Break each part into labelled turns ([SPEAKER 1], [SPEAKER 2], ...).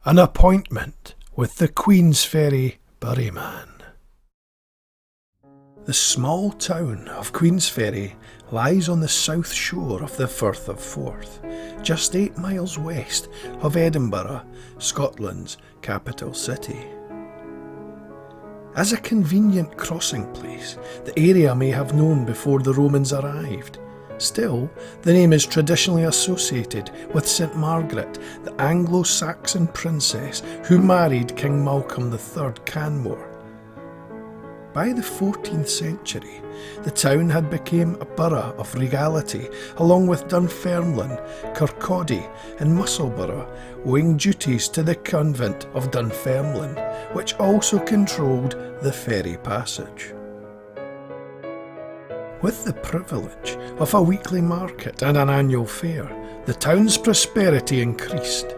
[SPEAKER 1] An appointment with the Queensferry Burryman. The small town of Queensferry lies on the south shore of the Firth of Forth, just 8 miles west of Edinburgh, Scotland's capital city. As a convenient crossing place, the area may have known before the Romans arrived. Still, the name is traditionally associated with St Margaret, the Anglo-Saxon princess who married King Malcolm III Canmore. By the 14th century, the town had become a borough of regality, along with Dunfermline, Kirkcaldy and Musselburgh, owing duties to the convent of Dunfermline, which also controlled the ferry passage. With the privilege of a weekly market and an annual fair, the town's prosperity increased.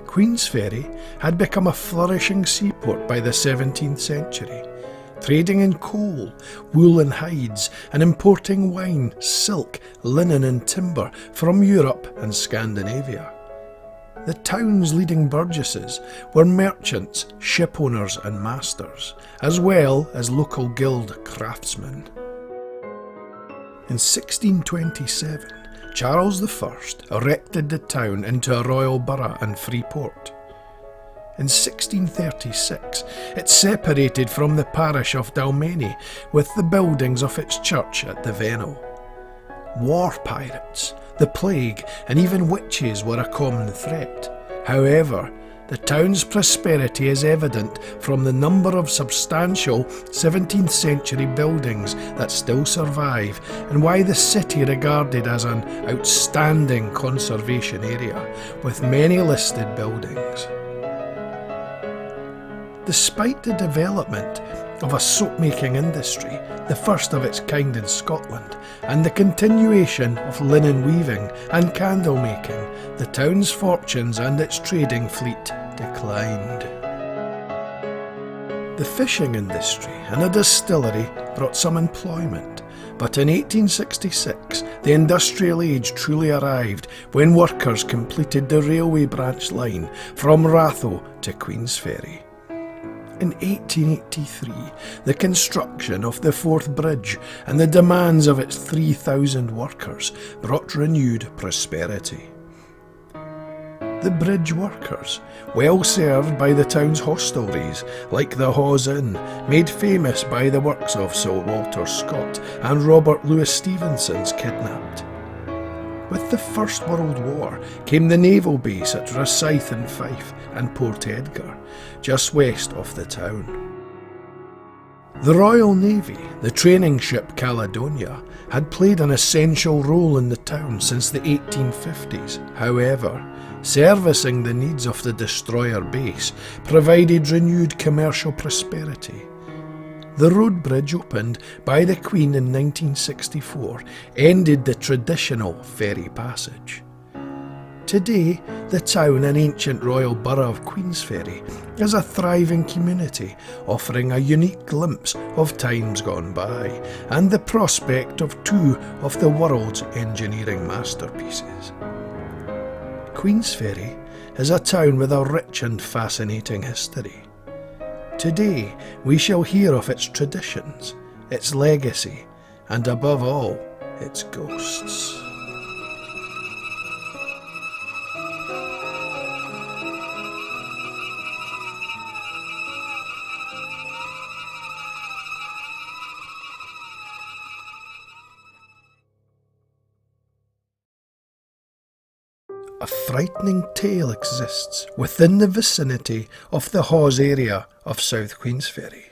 [SPEAKER 1] Queensferry had become a flourishing seaport by the 17th century, trading in coal, wool and hides, and importing wine, silk, linen and timber from Europe and Scandinavia. The town's leading burgesses were merchants, shipowners and masters, as well as local guild craftsmen. In 1627, Charles I erected the town into a royal borough and free port. In 1636, it separated from the parish of Dalmeny with the buildings of its church at the Vennel. War pirates, the plague and even witches were a common threat. However, the town's prosperity is evident from the number of substantial 17th century buildings that still survive and why the city regarded as an outstanding conservation area with many listed buildings. Despite the development of a soap-making industry, the first of its kind in Scotland, and the continuation of linen weaving and candle making, the town's fortunes and its trading fleet declined. The fishing industry and a distillery brought some employment, but in 1866 the industrial age truly arrived when workers completed the railway branch line from Ratho to Queensferry. In 1883, the construction of the Forth Bridge and the demands of its 3,000 workers brought renewed prosperity. The bridge workers, well served by the town's hostelries like the Haws Inn, made famous by the works of Sir Walter Scott and Robert Louis Stevenson's Kidnapped. With the First World War came the naval base at Rosyth in Fife and Port Edgar, just west of the town. The Royal Navy, the training ship Caledonia, had played an essential role in the town since the 1850s. However, servicing the needs of the destroyer base provided renewed commercial prosperity. The road bridge opened by the Queen in 1964 ended the traditional ferry passage. Today, the town and ancient royal borough of Queensferry is a thriving community, offering a unique glimpse of times gone by and the prospect of 2 of the world's engineering masterpieces. Queensferry is a town with a rich and fascinating history. Today, we shall hear of its traditions, its legacy, and above all, its ghosts. A frightening tale exists within the vicinity of the Haws area of South Queensferry.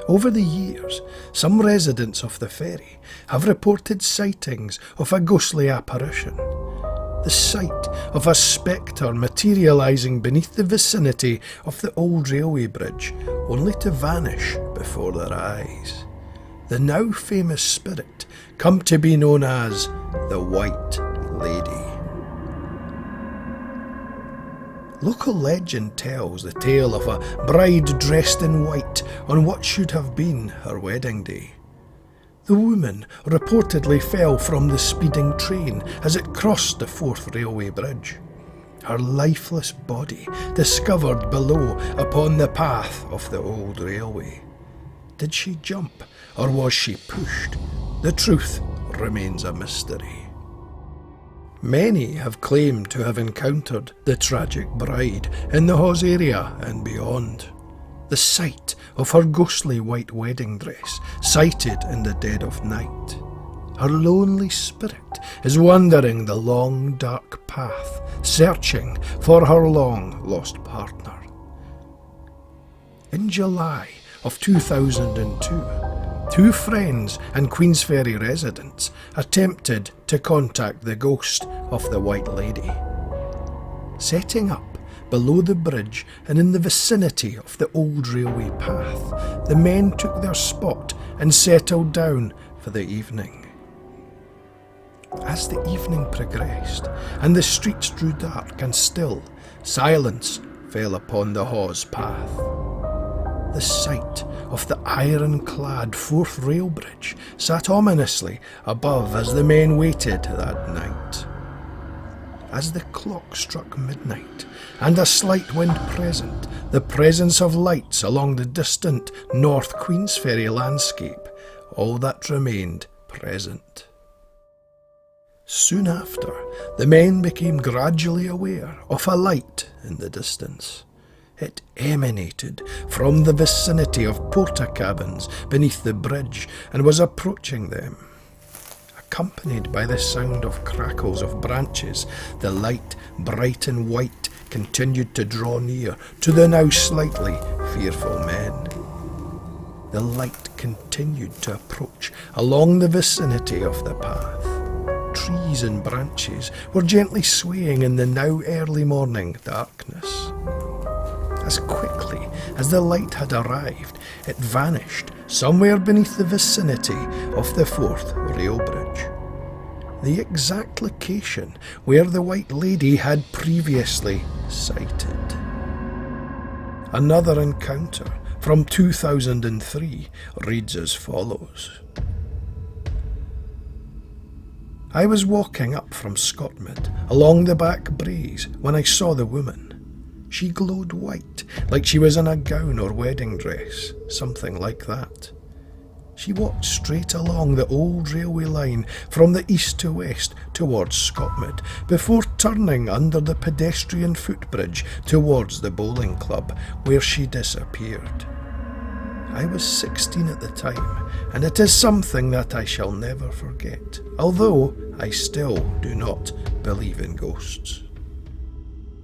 [SPEAKER 1] Over the years, some residents of the ferry have reported sightings of a ghostly apparition. The sight of a spectre materialising beneath the vicinity of the old railway bridge, only to vanish before their eyes. The now famous spirit come to be known as the White Lady. Local legend tells the tale of a bride dressed in white on what should have been her wedding day. The woman reportedly fell from the speeding train as it crossed the Forth Railway Bridge. her lifeless body discovered below upon the path of the old railway. Did she jump, or was she pushed? The truth remains a mystery. Many have claimed to have encountered the tragic bride in the Hawes area and beyond. The sight of her ghostly white wedding dress sighted in the dead of night. Her lonely spirit is wandering the long dark path, searching for her long lost partner. In July of 2002, two friends and Queensferry residents attempted to contact the ghost of the White Lady. Setting up below the bridge and in the vicinity of the old railway path, the men took their spot and settled down for the evening. As the evening progressed and the streets grew dark and still, silence fell upon the Hawes path. The sight of the iron-clad fourth rail bridge sat ominously above as the men waited that night. As the clock struck midnight and a slight wind present, the presence of lights along the distant North Queensferry landscape, all that remained present. Soon after, the men became gradually aware of a light in the distance. It emanated from the vicinity of porter cabins beneath the bridge and was approaching them. Accompanied by the sound of crackles of branches, the light, bright and white, continued to draw near to the now slightly fearful men. The light continued to approach along the vicinity of the path. Trees and branches were gently swaying in the now early morning darkness. As quickly as the light had arrived, it vanished somewhere beneath the vicinity of the fourth rail bridge. The exact location where the White Lady had previously sighted. Another encounter from 2003 reads as follows. I was walking up from Scotland along the back braes when I saw the woman. She glowed white, like she was in a gown or wedding dress, something like that. She walked straight along the old railway line from the east to west towards Scotland, before turning under the pedestrian footbridge towards the bowling club, where she disappeared. I was 16 at the time, and it is something that I shall never forget, although I still do not believe in ghosts.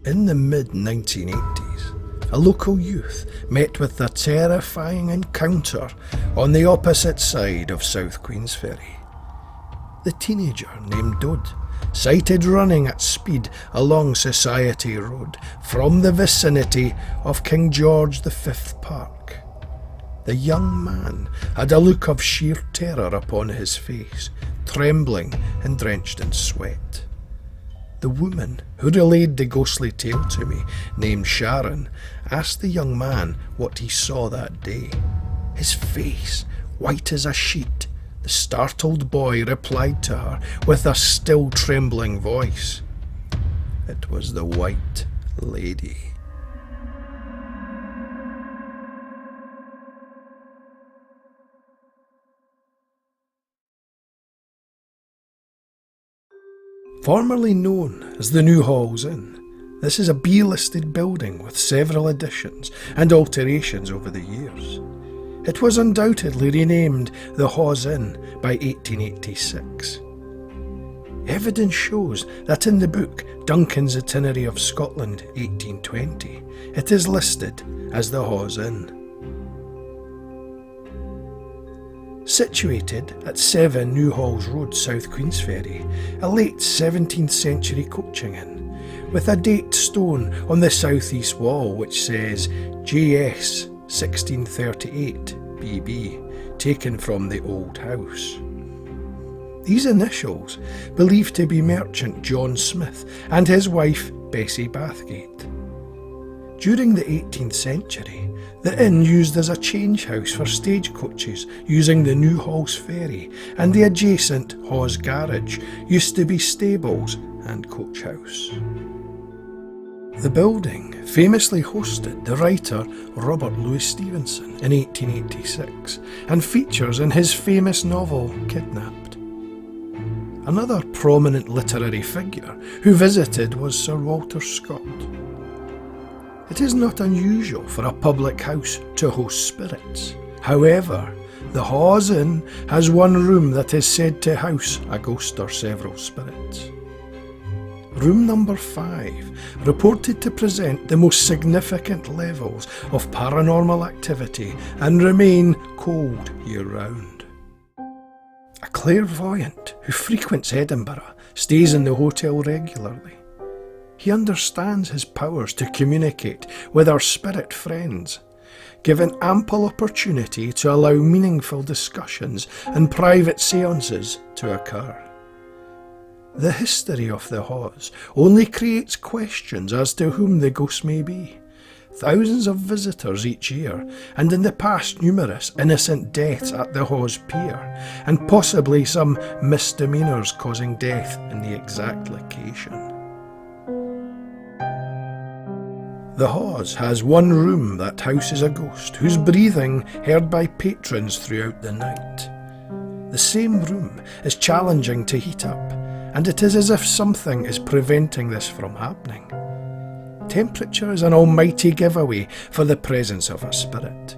[SPEAKER 1] In the mid-1980s, a local youth met with a terrifying encounter on the opposite side of South Queensferry. The teenager named Dod sighted running at speed along Society Road from the vicinity of King George V Park. The young man had a look of sheer terror upon his face, trembling and drenched in sweat. The woman who relayed the ghostly tale to me, named Sharon, asked the young man what he saw that day. His face, white as a sheet, the startled boy replied to her with a still trembling voice. It was the White Lady. Formerly known as the new Hawes Inn, this is a B-listed building with several additions and alterations over the years. It was undoubtedly renamed the Haws Inn by 1886. Evidence shows that in the book Duncan's Itinerary of Scotland 1820, it is listed as the Haws Inn. Situated at 7 New Halls Road, South Queensferry, a late 17th century coaching inn, with a date stone on the southeast wall which says JS 1638 BB, taken from the old house. These initials believed to be merchant John Smith and his wife Bessie Bathgate. During the 18th century, the inn used as a change house for stagecoaches using the new Hawes ferry, and the adjacent Hawes garage used to be stables and coach house. The building famously hosted the writer Robert Louis Stevenson in 1886 and features in his famous novel Kidnapped. Another prominent literary figure who visited was Sir Walter Scott. It is not unusual for a public house to host spirits. However, the Haws Inn has one room that is said to house a ghost or several spirits. Room number 5 reported to present the most significant levels of paranormal activity and remain cold year-round. A clairvoyant who frequents Edinburgh stays in the hotel regularly. He understands his powers to communicate with our spirit friends, given ample opportunity to allow meaningful discussions and private seances to occur. The history of the Haws only creates questions as to whom the ghost may be. Thousands of visitors each year, and in the past numerous innocent deaths at the Haws Pier, and possibly some misdemeanours causing death in the exact location. The Haws has one room that houses a ghost whose breathing heard by patrons throughout the night. The same room is challenging to heat up, and it is as if something is preventing this from happening. Temperature is an almighty giveaway for the presence of a spirit.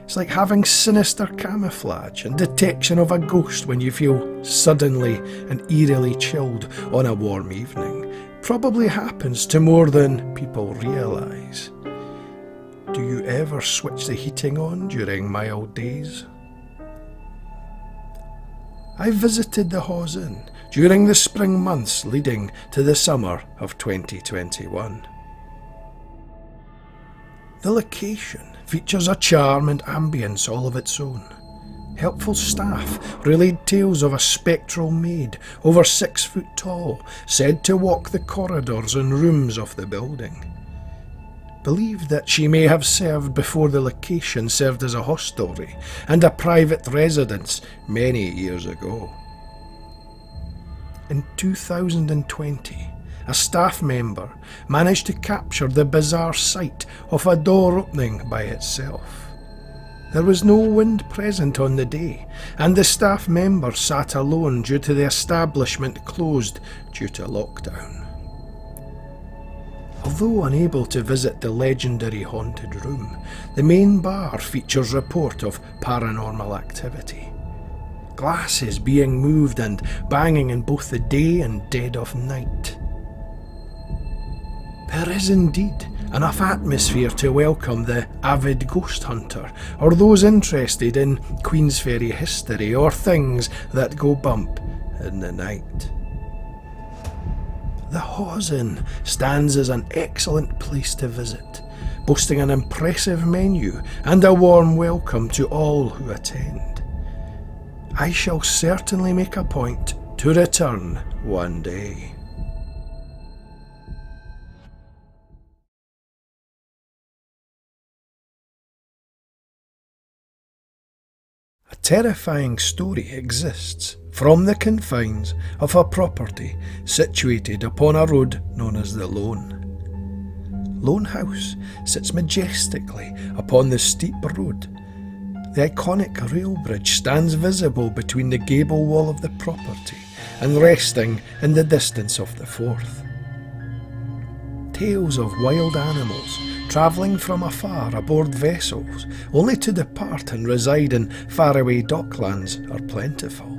[SPEAKER 1] It's like having sinister camouflage and detection of a ghost when you feel suddenly and eerily chilled on a warm evening. Probably happens to more than people realise. Do you ever switch the heating on during mild days? I visited the Haws Inn during the spring months leading to the summer of 2021. The location features a charm and ambience all of its own. Helpful staff relayed tales of a spectral maid over 6 foot tall, said to walk the corridors and rooms of the building. Believed that she may have served before the location served as a hostelry and a private residence many years ago. In 2020, a staff member managed to capture the bizarre sight of a door opening by itself. There was no wind present on the day, and the staff member sat alone due to the establishment closed due to lockdown. Although unable to visit the legendary haunted room, the main bar features report of paranormal activity. Glasses being moved and banging in both the day and dead of night. There is indeed enough atmosphere to welcome the avid ghost hunter or those interested in Queensferry history or things that go bump in the night. The Haws Inn stands as an excellent place to visit, boasting an impressive menu and a warm welcome to all who attend. I shall certainly make a point to return one day. A terrifying story exists from the confines of a property situated upon a road known as the Lone. Lone House sits majestically upon the steep road. The iconic rail bridge stands visible between the gable wall of the property and resting in the distance of the Forth. Tales of wild animals travelling from afar aboard vessels only to depart and reside in faraway docklands are plentiful.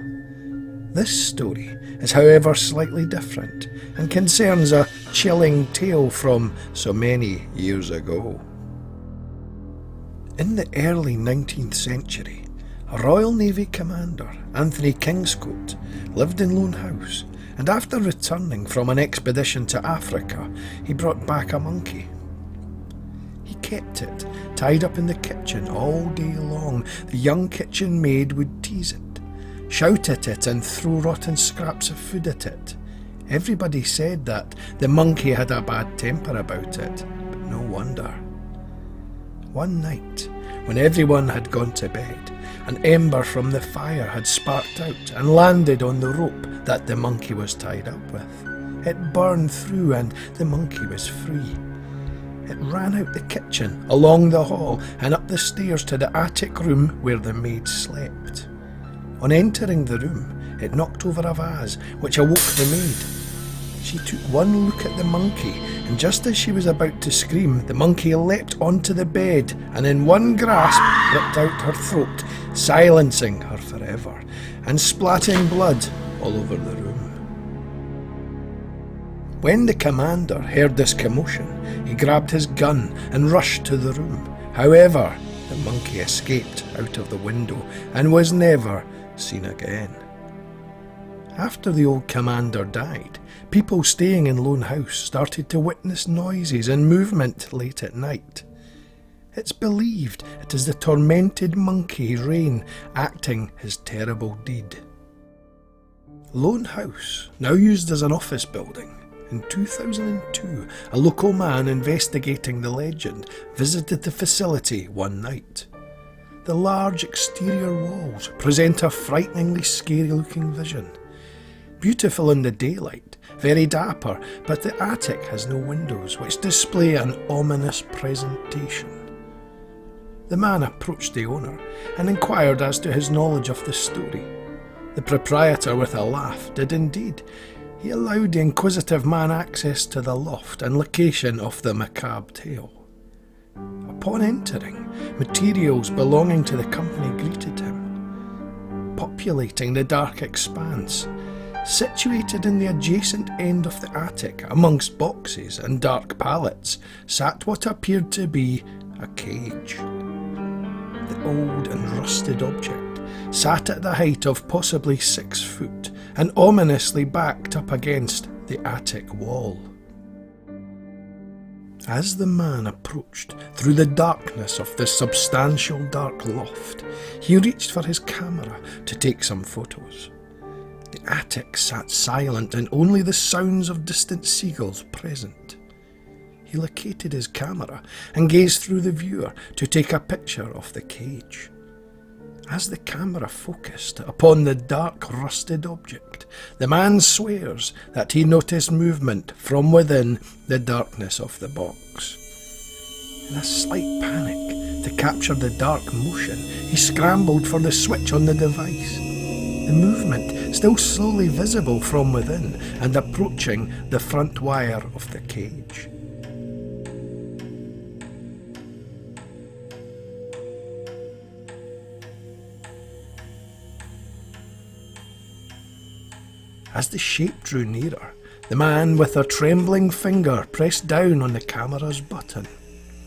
[SPEAKER 1] This story is however slightly different and concerns a chilling tale from so many years ago. In the early 19th century, a Royal Navy commander, Anthony Kingscote, lived in Lone House, and after returning from an expedition to Africa, he brought back a monkey. He kept it tied up in the kitchen all day long. The young kitchen maid would tease it, shout at it and throw rotten scraps of food at it. Everybody said that the monkey had a bad temper about it, but no wonder. One night, when everyone had gone to bed, an ember from the fire had sparked out and landed on the rope that the monkey was tied up with. It burned through and the monkey was free. It ran out the kitchen, along the hall, and up the stairs to the attic room where the maid slept. On entering the room, it knocked over a vase, which awoke the maid. She took one look at the monkey, and just as she was about to scream, the monkey leapt onto the bed and in one grasp ripped out her throat, silencing her forever, and splatting blood all over the room. When the commander heard this commotion, he grabbed his gun and rushed to the room. However, the monkey escaped out of the window and was never seen again. After the old commander died, people staying in Lone House started to witness noises and movement late at night. It's believed it is the tormented monkey Rain acting his terrible deed. Lone House, now used as an office building. In 2002, a local man investigating the legend visited the facility one night. The large exterior walls present a frighteningly scary-looking vision. Beautiful in the daylight, very dapper, but the attic has no windows, which display an ominous presentation. The man approached the owner and inquired as to his knowledge of the story. The proprietor, with a laugh, did indeed. He allowed the inquisitive man access to the loft and location of the macabre tale. Upon entering, materials belonging to the company greeted him. Populating the dark expanse, situated in the adjacent end of the attic, amongst boxes and dark pallets, sat what appeared to be a cage. The old and rusted object sat at the height of possibly 6 foot and ominously backed up against the attic wall. As the man approached through the darkness of the substantial dark loft, he reached for his camera to take some photos. The attic sat silent and only the sounds of distant seagulls present. He located his camera and gazed through the viewer to take a picture of the cage. As the camera focused upon the dark rusted object, the man swears that he noticed movement from within the darkness of the box. In a slight panic to capture the dark motion, he scrambled for the switch on the device. The movement still slowly visible from within and approaching the front wire of the cage. As the shape drew nearer, the man with a trembling finger pressed down on the camera's button.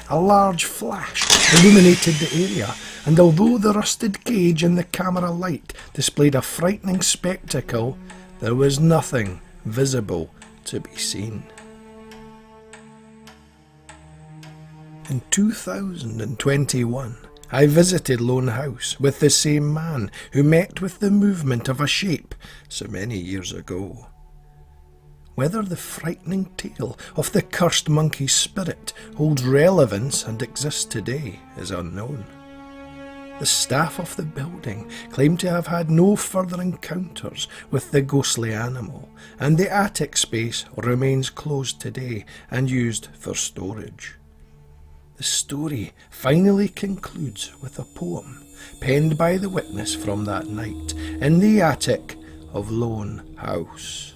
[SPEAKER 1] A large flash illuminated the area, and although the rusted cage in the camera light displayed a frightening spectacle, there was nothing visible to be seen. In 2021, I visited Lone House with the same man who met with the movement of a shape so many years ago. Whether the frightening tale of the cursed monkey's spirit holds relevance and exists today is unknown. The staff of the building claim to have had no further encounters with the ghostly animal, and the attic space remains closed today and used for storage. The story finally concludes with a poem penned by the witness from that night in the attic of Lone House.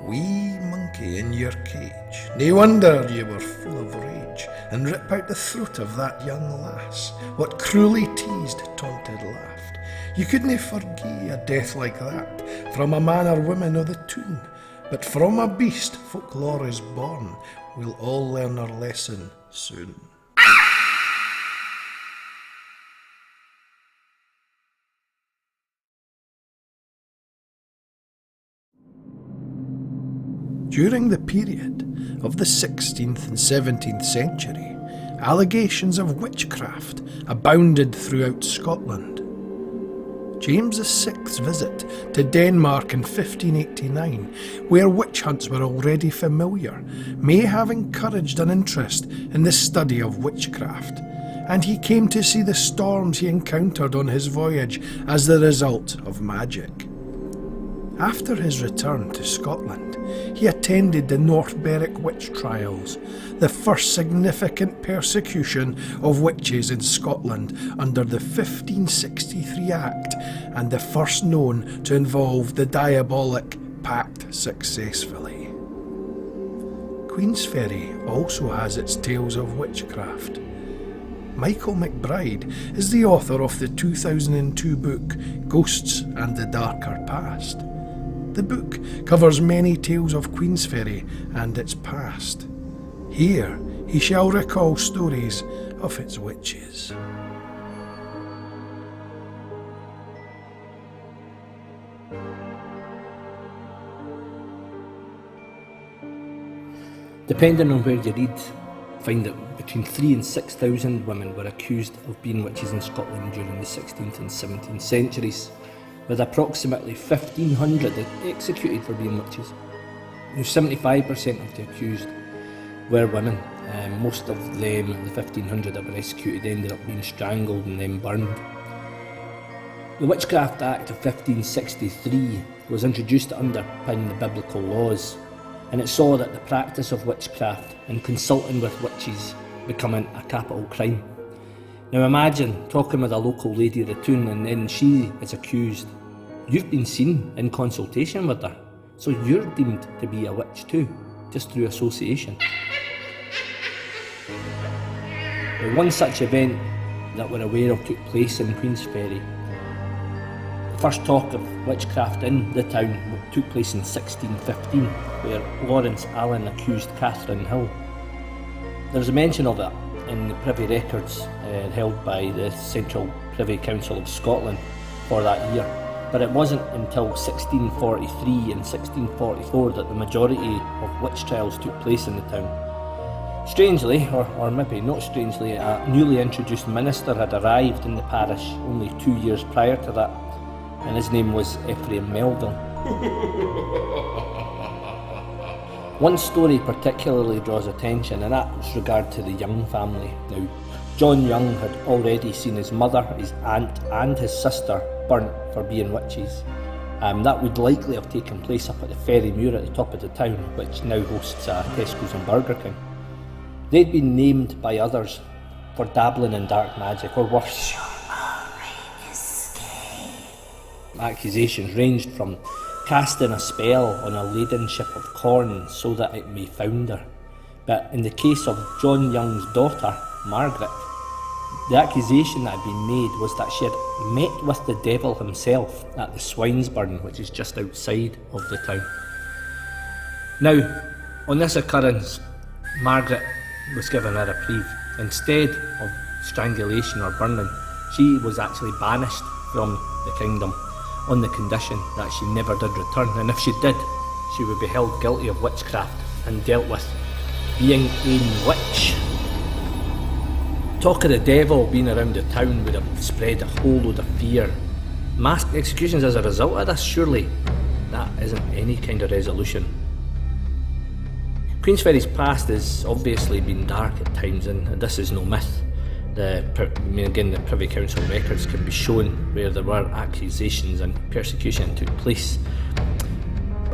[SPEAKER 1] Wee monkey in your cage, nae wonder ye were full of rage, and rip out the throat of that young lass, what cruelly teased, taunted, laughed. You couldnae forgie a death like that from a man or woman o' the toon, but from a beast folklore is born. We'll all learn our lesson soon. During the period of the 16th and 17th century, allegations of witchcraft abounded throughout Scotland. James VI's visit to Denmark in 1589, where witch hunts were already familiar, may have encouraged an interest in the study of witchcraft, and he came to see the storms he encountered on his voyage as the result of magic. After his return to Scotland, he attended the North Berwick witch trials, the first significant persecution of witches in Scotland under the 1563 Act, and the first known to involve the diabolic pact successfully. Queensferry also has its tales of witchcraft. Michael McBride is the author of the 2002 book Ghosts and the Darker Past. The book covers many tales of Queensferry and its past. Here he shall recall stories of its witches.
[SPEAKER 2] Depending on where you read, find that between 3,000 and 6,000 women were accused of being witches in Scotland during the 16th and 17th centuries, with approximately 1,500 executed for being witches. 75% of the accused were women. Most of them, the 1,500 that were executed, ended up being strangled and then burned. The Witchcraft Act of 1563 was introduced to underpin the biblical laws, and it saw that the practice of witchcraft and consulting with witches becoming a capital crime. Now imagine talking with a local lady of the town and then she is accused. You've been seen in consultation with her, so you're deemed to be a witch too, just through association. Now, one such event that we're aware of took place in Queensferry. The first talk of witchcraft in the town took place in 1615, where Lawrence Allen accused Catherine Hill. There's a mention of it in the Privy Records held by the Central Privy Council of Scotland for that year, but it wasn't until 1643 and 1644 that the majority of witch trials took place in the town. Strangely, or maybe not strangely, a newly introduced minister had arrived in the parish only 2 years prior to that, and his name was Ephraim Melville. One story particularly draws attention, and that's regard to the Young family. Now, John Young had already seen his mother, his aunt and his sister burnt for being witches. That would likely have taken place up at the Ferry Muir at the top of the town, which now hosts Tesco's and Burger King. They'd been named by others for dabbling in dark magic, or worse. Accusations ranged from casting a spell on a laden ship of corn so that it may founder. But in the case of John Young's daughter, Margaret, the accusation that had been made was that she had met with the devil himself at the Swinesburn, which is just outside of the town. Now, on this occurrence, Margaret was given a reprieve. Instead of strangulation or burning, she was actually banished from the kingdom on the condition that she never did return, and if she did, she would be held guilty of witchcraft and dealt with being a witch. Talk of the devil being around the town would have spread a whole load of fear. Mass executions as a result of this, surely that isn't any kind of resolution. Queensferry's past has obviously been dark at times, and this is no myth. The Privy Council records can be shown where there were accusations and persecution took place.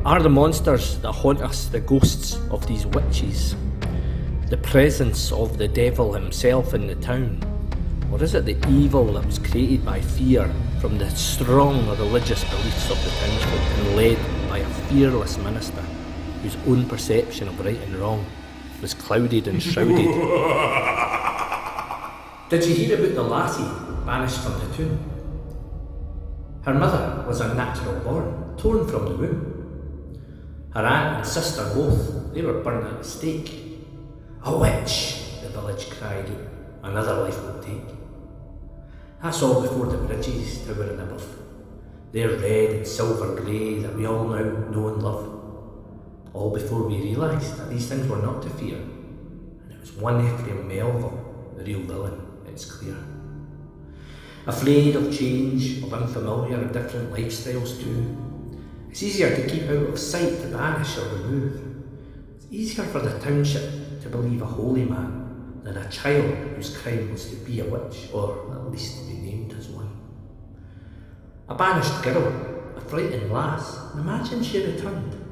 [SPEAKER 2] Are the monsters that haunt us the ghosts of these witches? The presence of the devil himself in the town? Or is it the evil that was created by fear from the strong religious beliefs of the townsfolk and led by a fearless minister whose own perception of right and wrong was clouded and shrouded? Did you hear about the lassie banished from the tomb? Her mother was unnatural born, torn from the womb. Her aunt and sister both, they were burned at the stake. A witch, the village cried out, another life will take. That's all before the bridges towering above. They're red and silver grey that we all now know and love. All before we realised that these things were not to fear. And it was one Ephraim Melville, the real villain, it's clear. Afraid of change, of unfamiliar and different lifestyles too. It's easier to keep out of sight, to banish or remove. It's easier for the township to believe a holy man than a child whose crime was to be a witch, or at least to be named as one. A banished girl, a frightened lass, imagine she returned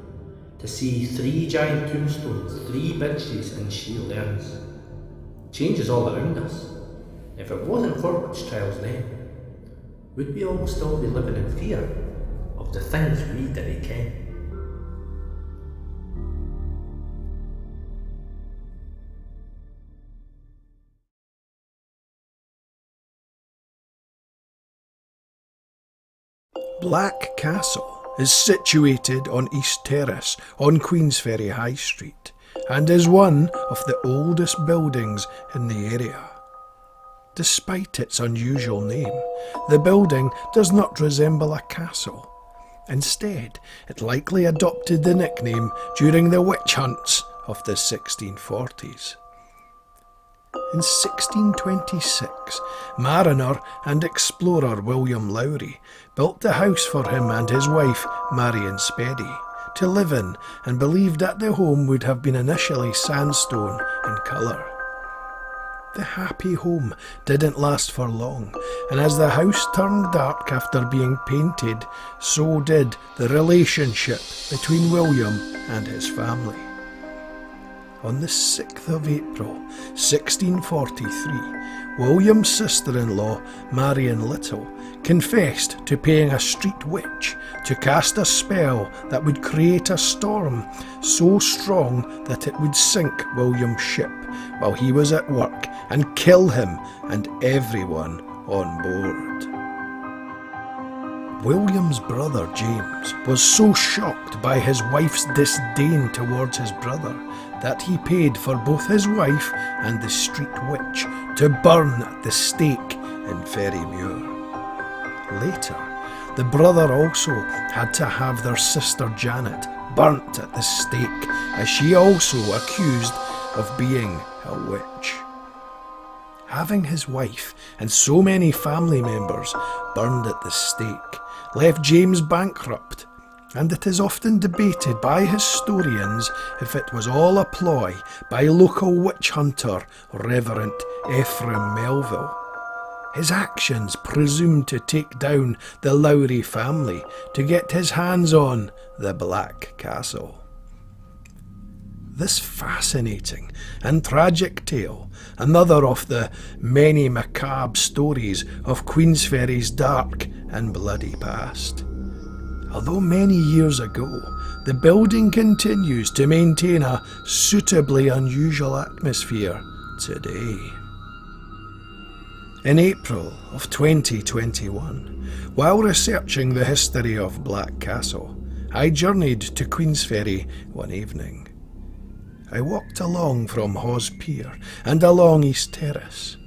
[SPEAKER 2] to see 3 giant tombstones, 3 benches and shield urns. Change is all around us. If it wasn't for witch trials then, would we all still be living in fear of the things we didn't ken?
[SPEAKER 1] Black Castle is situated on East Terrace on Queensferry High Street and is one of the oldest buildings in the area. Despite its unusual name, the building does not resemble a castle. Instead, it likely adopted the nickname during the witch hunts of the 1640s. In 1626, mariner and explorer William Lowry built the house for him and his wife, Marion Speddy, to live in, and believed that the home would have been initially sandstone in colour. The happy home didn't last for long, and as the house turned dark after being painted, so did the relationship between William and his family. On the 6th of April, 1643, William's sister-in-law, Marion Little, confessed to paying a street witch to cast a spell that would create a storm so strong that it would sink William's ship while he was at work and kill him and everyone on board. William's brother James was so shocked by his wife's disdain towards his brother that he paid for both his wife and the street witch to burn at the stake in Ferrymuir. Later, the brother also had to have their sister Janet burnt at the stake, as she also accused of being a witch. Having his wife and so many family members burned at the stake left James bankrupt, and it is often debated by historians if it was all a ploy by local witch hunter Reverend Ephraim Melville. His actions presumed to take down the Lowry family to get his hands on the Black Castle. This fascinating and tragic tale, another of the many macabre stories of Queensferry's dark and bloody past. Although many years ago, the building continues to maintain a suitably unusual atmosphere today. In April of 2021, while researching the history of Black Castle, I journeyed to Queensferry one evening. I walked along from Hawes Pier and along East Terrace.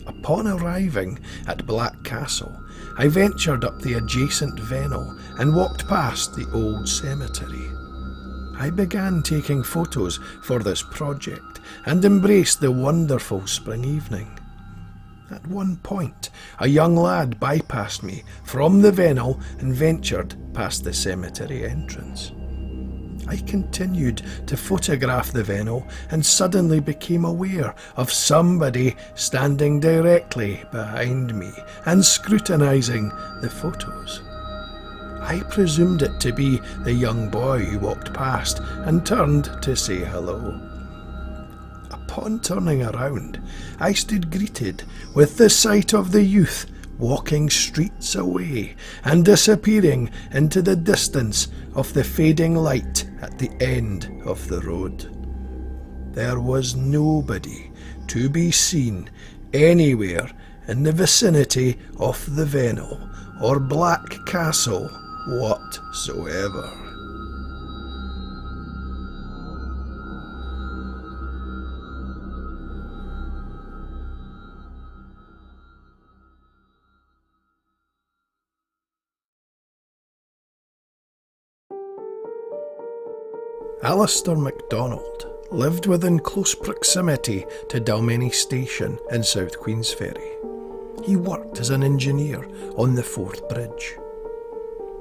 [SPEAKER 1] Upon arriving at Black Castle, I ventured up the adjacent Vennel and walked past the old cemetery. I began taking photos for this project and embraced the wonderful spring evening. At one point, a young lad bypassed me from the Vennel and ventured past the cemetery entrance. I continued to photograph the Vennel and suddenly became aware of somebody standing directly behind me and scrutinising the photos. I presumed it to be the young boy who walked past and turned to say hello. Upon turning around, I stood greeted with the sight of the youth walking streets away and disappearing into the distance of the fading light at the end of the road. There was nobody to be seen anywhere in the vicinity of the Vennel or Black Castle whatsoever. Alistair MacDonald lived within close proximity to Dalmeny Station in South Queensferry. He worked as an engineer on the Forth Bridge.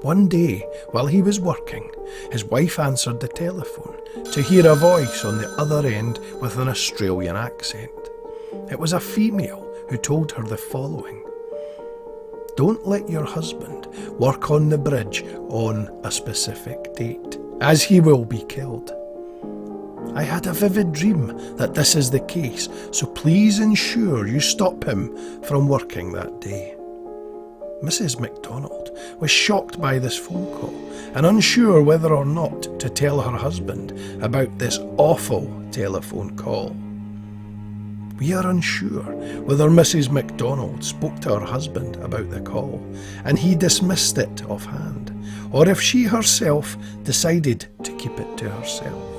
[SPEAKER 1] One day, while he was working, his wife answered the telephone to hear a voice on the other end with an Australian accent. It was a female who told her the following: Don't let your husband work on the bridge on a specific date, as he will be killed. I had a vivid dream that this is the case, so please ensure you stop him from working that day. Mrs. MacDonald was shocked by this phone call and unsure whether or not to tell her husband about this awful telephone call. We are unsure whether Mrs. MacDonald spoke to her husband about the call and he dismissed it offhand, or if she herself decided to keep it to herself.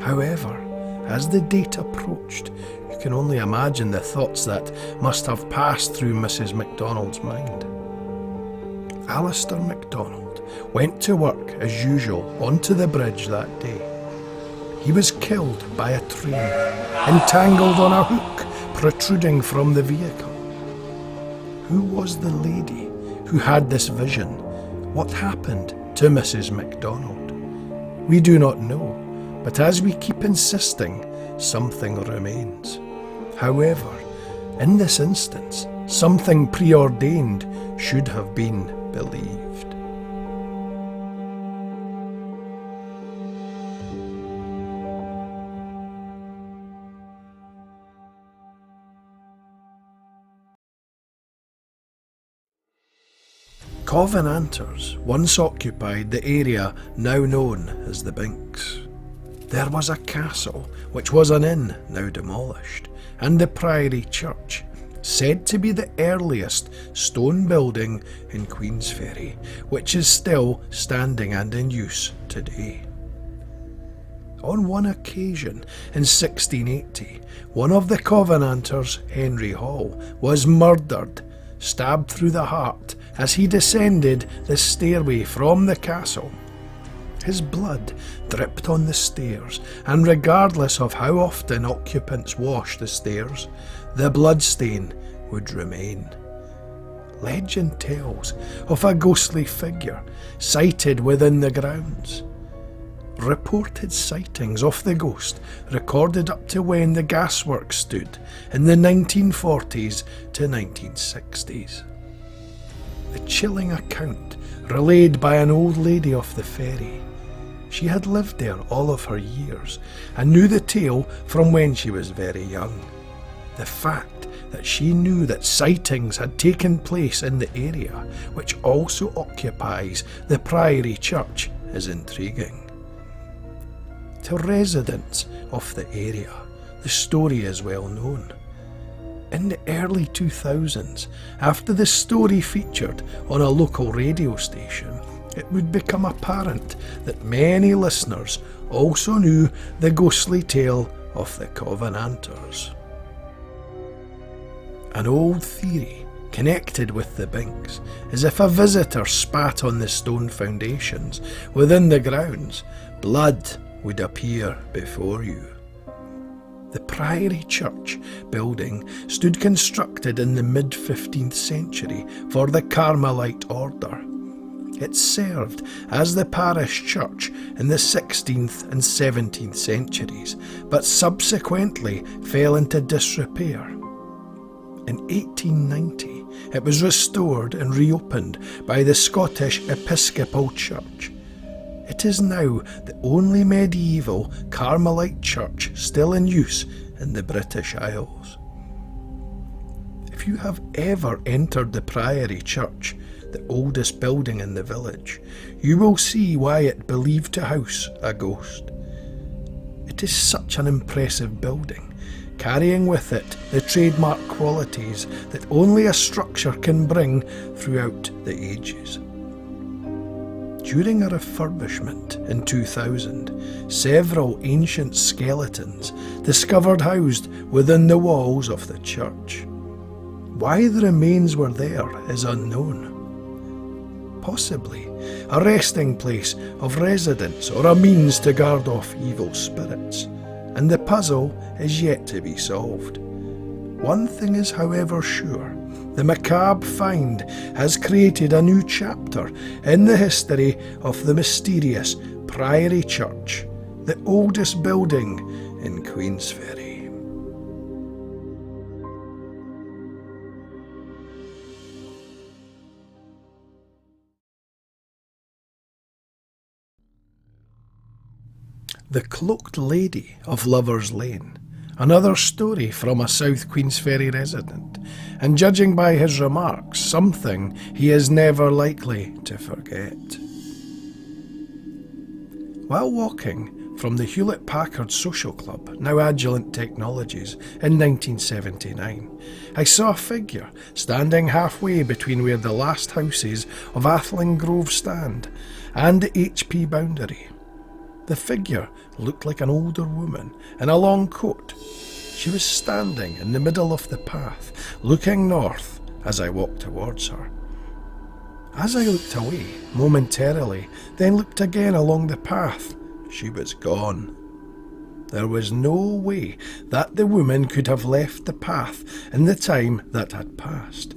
[SPEAKER 1] However, as the date approached, you can only imagine the thoughts that must have passed through Mrs. MacDonald's mind. Alistair MacDonald went to work as usual onto the bridge that day. He was killed by a train, entangled on a hook protruding from the vehicle. Who was the lady who had this vision? What happened to Mrs. MacDonald? We do not know, but as we keep insisting, something remains. However, in this instance, something preordained should have been believed. Covenanters once occupied the area now known as the Binks. There was a castle, which was an inn now demolished, and the Priory Church, said to be the earliest stone building in Queensferry, which is still standing and in use today. On one occasion in 1680, one of the Covenanters, Henry Hall, was murdered, stabbed through the heart as he descended the stairway from the castle. His blood dripped on the stairs, and regardless of how often occupants washed the stairs, the bloodstain would remain. Legend tells of a ghostly figure sighted within the grounds. Reported sightings of the ghost recorded up to when the gasworks stood in the 1940s to 1960s. The chilling account relayed by an old lady of the ferry. She had lived there all of her years and knew the tale from when she was very young. The fact that she knew that sightings had taken place in the area, which also occupies the Priory Church, is intriguing. To residents of the area, the story is well known. In the early 2000s, after the story featured on a local radio station, it would become apparent that many listeners also knew the ghostly tale of the Covenanters. An old theory connected with the Binks is if a visitor spat on the stone foundations within the grounds, blood would appear before you. The Priory Church building stood constructed in the mid-15th century for the Carmelite order. It served as the parish church in the 16th and 17th centuries, but subsequently fell into disrepair. In 1890, it was restored and reopened by the Scottish Episcopal Church. It is now the only medieval Carmelite church still in use in the British Isles. If you have ever entered the Priory Church, the oldest building in the village, you will see why it believed to house a ghost. It is such an impressive building, carrying with it the trademark qualities that only a structure can bring throughout the ages. During a refurbishment in 2000, several ancient skeletons discovered housed within the walls of the church. Why the remains were there is unknown. Possibly a resting place of residents or a means to guard off evil spirits, and the puzzle is yet to be solved. One thing is, however, sure. The macabre find has created a new chapter in the history of the mysterious Priory Church, the oldest building in Queensferry. The Cloaked Lady of Lover's Lane, another story from a South Queensferry resident, and judging by his remarks, something he is never likely to forget. While walking from the Hewlett-Packard Social Club, now Agilent Technologies, in 1979, I saw a figure standing halfway between where the last houses of Athling Grove stand and the HP boundary. The figure looked like an older woman in a long coat. She was standing in the middle of the path, looking north as I walked towards her. As I looked away, momentarily, then looked again along the path, she was gone. There was no way that the woman could have left the path in the time that had passed.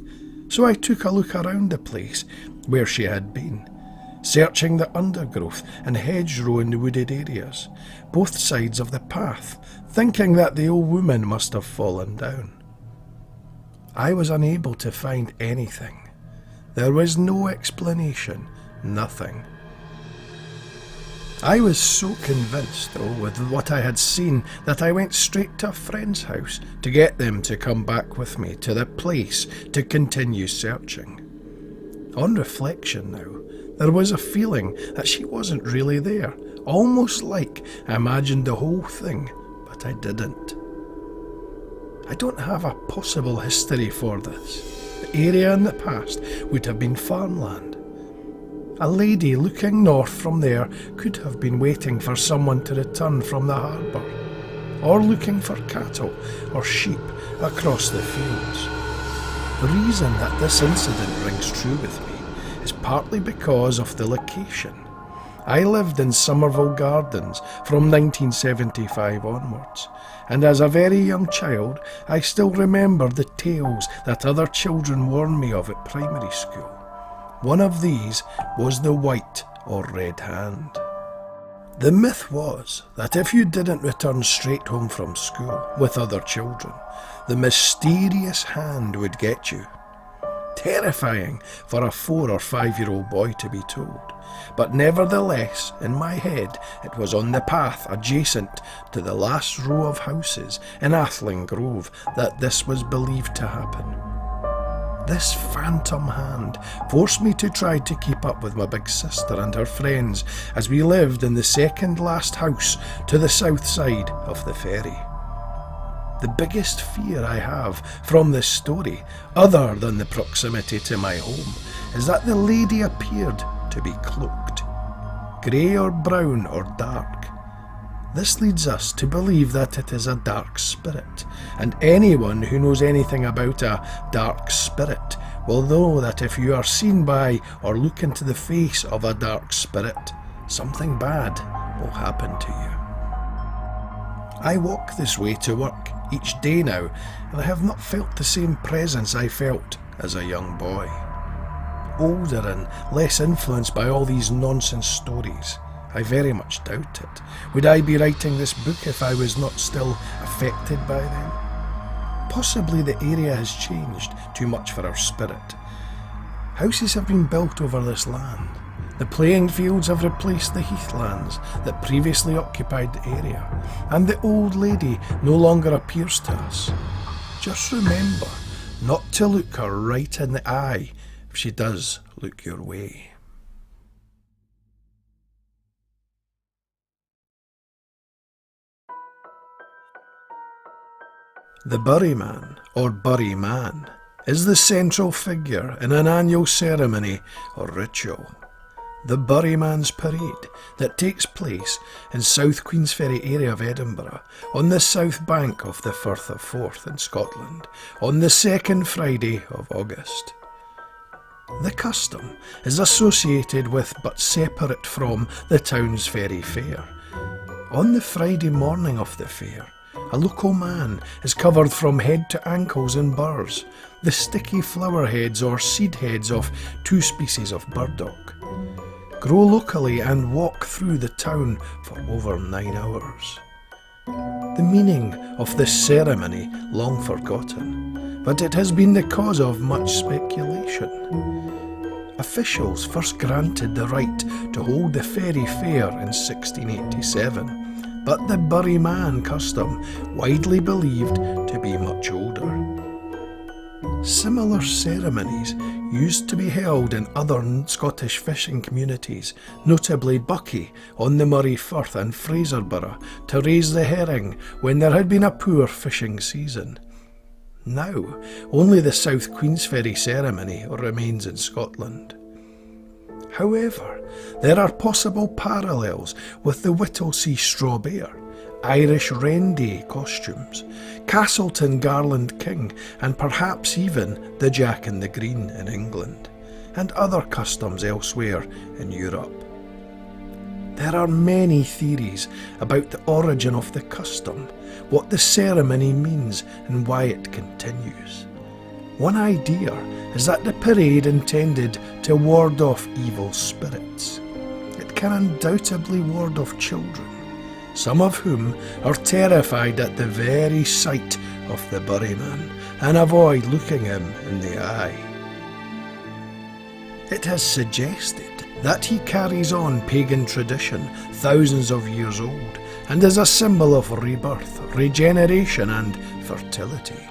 [SPEAKER 1] So I took a look around the place where she had been, searching the undergrowth and hedgerow in the wooded areas, both sides of the path, thinking that the old woman must have fallen down. I was unable to find anything. There was no explanation, nothing. I was so convinced, though, with what I had seen, that I went straight to a friend's house to get them to come back with me to the place to continue searching. On reflection now, there was a feeling that she wasn't really there, almost like I imagined the whole thing, but I didn't. I don't have a possible history for this. The area in the past would have been farmland. A lady looking north from there could have been waiting for someone to return from the harbour, or looking for cattle or sheep across the fields. The reason that this incident rings true with me is partly because of the location. I lived in Somerville Gardens from 1975 onwards, and as a very young child I still remember the tales that other children warned me of at primary school. One of these was the white or red hand. The myth was that if you didn't return straight home from school with other children, the mysterious hand would get you. Terrifying for a 4 or 5-year-old boy to be told, but nevertheless, in my head, it was on the path adjacent to the last row of houses in Athling Grove that this was believed to happen. This phantom hand forced me to try to keep up with my big sister and her friends as we lived in the second last house to the south side of the ferry. The biggest fear I have from this story, other than the proximity to my home, is that the lady appeared to be cloaked, grey or brown or dark. This leads us to believe that it is a dark spirit, and anyone who knows anything about a dark spirit will know that if you are seen by or look into the face of a dark spirit, something bad will happen to you. I walk this way to work each day now, and I have not felt the same presence I felt as a young boy. Older and less influenced by all these nonsense stories, I very much doubt it. Would I be writing this book if I was not still affected by them? Possibly the area has changed too much for our spirit. Houses have been built over this land. The playing fields have replaced the heathlands that previously occupied the area, and the old lady no longer appears to us. Just remember not to look her right in the eye if she does look your way. The Burry Man, or Burry Man, is the central figure in an annual ceremony or ritual. The Burry Man's Parade that takes place in South Queensferry area of Edinburgh on the south bank of the Firth of Forth in Scotland on the second Friday of August. The custom is associated with but separate from the town's ferry fair. On the Friday morning of the fair, a local man is covered from head to ankles in burrs, the sticky flower heads or seed heads of 2 species of burdock. Grow locally and walk through the town for over 9 hours. The meaning of this ceremony long forgotten, but it has been the cause of much speculation. Officials first granted the right to hold the ferry fair in 1687, but the Burry Man custom widely believed to be much older. Similar ceremonies used to be held in other Scottish fishing communities, notably Buckie on the Murray Firth and Fraser Borough, to raise the herring when there had been a poor fishing season. Now, only the South Queensferry ceremony remains in Scotland. However, there are possible parallels with the Whittlesea Straw Bear, Irish Wren Day costumes, Castleton Garland King, and perhaps even the Jack in the Green in England, and other customs elsewhere in Europe. There are many theories about the origin of the custom, what the ceremony means and why it continues. One idea is that the parade intended to ward off evil spirits. It can undoubtedly ward off children, some of whom are terrified at the very sight of the Burry Man and avoid looking him in the eye. It has suggested that he carries on pagan tradition thousands of years old and is a symbol of rebirth, regeneration and fertility.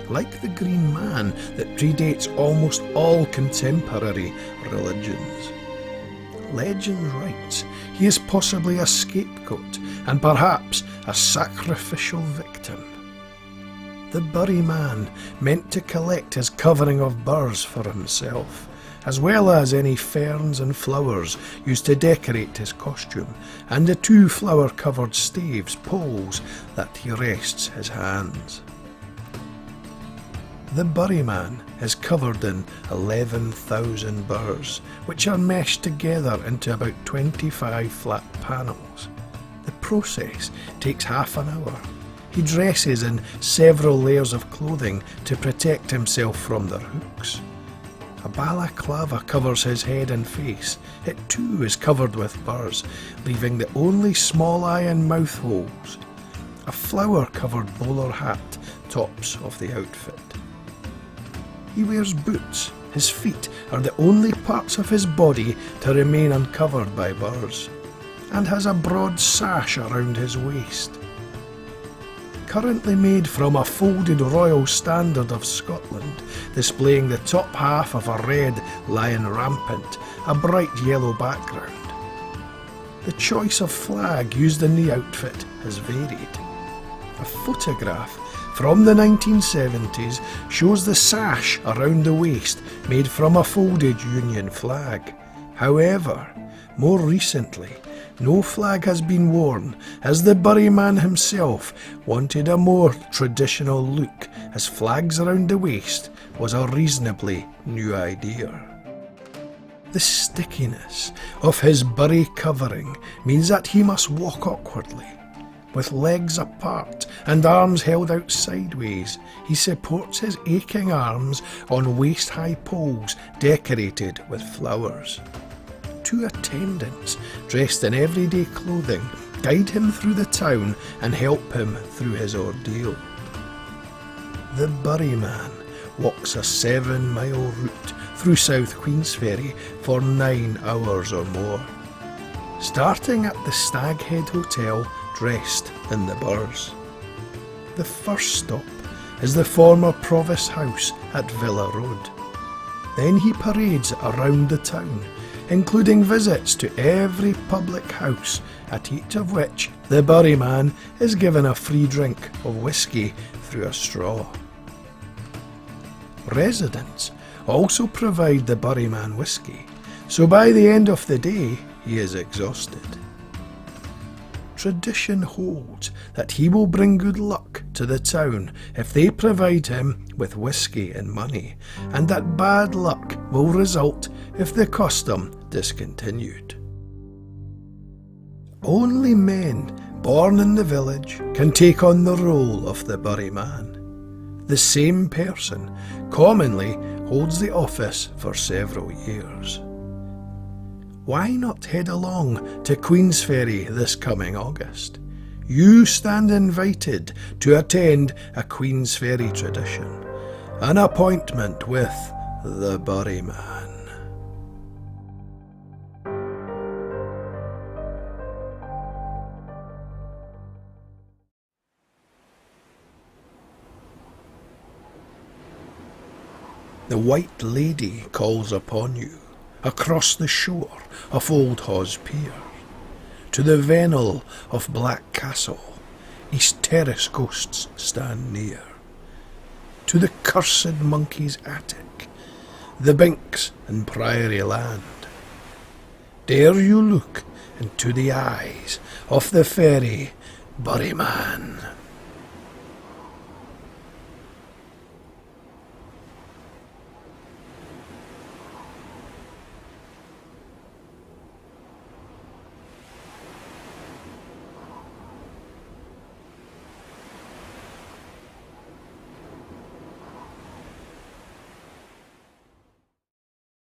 [SPEAKER 1] Like the Green Man that predates almost all contemporary religions. Legend writes he is possibly a scapegoat and perhaps a sacrificial victim. The Burry Man meant to collect his covering of burrs for himself, as well as any ferns and flowers used to decorate his costume, and the 2 flower-covered staves, poles, that he rests his hands. The Burry Man is covered in 11,000 burrs, which are meshed together into about 25 flat panels. The process takes half an hour. He dresses in several layers of clothing to protect himself from their hooks. A balaclava covers his head and face. It too is covered with burrs, leaving the only small eye and mouth holes. A flower-covered bowler hat tops of the outfit. He wears boots. His feet are the only parts of his body to remain uncovered by burrs, and has a broad sash around his waist. Currently made from a folded Royal Standard of Scotland, displaying the top half of a red lion rampant, a bright yellow background. The choice of flag used in the outfit has varied. A photograph from the 1970s shows the sash around the waist made from a folded Union flag. However, more recently, no flag has been worn, as the Burry Man himself wanted a more traditional look, as flags around the waist was a reasonably new idea. The stickiness of his Burry covering means that he must walk awkwardly. With legs apart and arms held out sideways, he supports his aching arms on waist-high poles decorated with flowers. 2 attendants, dressed in everyday clothing, guide him through the town and help him through his ordeal. The Burry Man walks a 7-mile route through South Queensferry for 9 hours or more, starting at the Staghead Hotel, dressed in the burrs. The first stop is the former Provost House at Villa Road. Then he parades around the town, including visits to every public house, at each of which the Burry Man is given a free drink of whisky through a straw. Residents also provide the Burry Man whisky, so by the end of the day he is exhausted. Tradition holds that he will bring good luck to the town if they provide him with whisky and money, and that bad luck will result if the custom discontinued. Only men born in the village can take on the role of the Burry Man. The same person commonly holds the office for several years. Why not head along to Queensferry this coming August? You stand invited to attend a Queensferry tradition, an appointment with the Burry Man. The White Lady calls upon you across the shore of Old Hawes Pier. To the Vennel of Black Castle, East Terrace ghosts stand near. To the cursed monkey's attic, the Binks and Priory land, dare you look into the eyes of the fairy Burryman.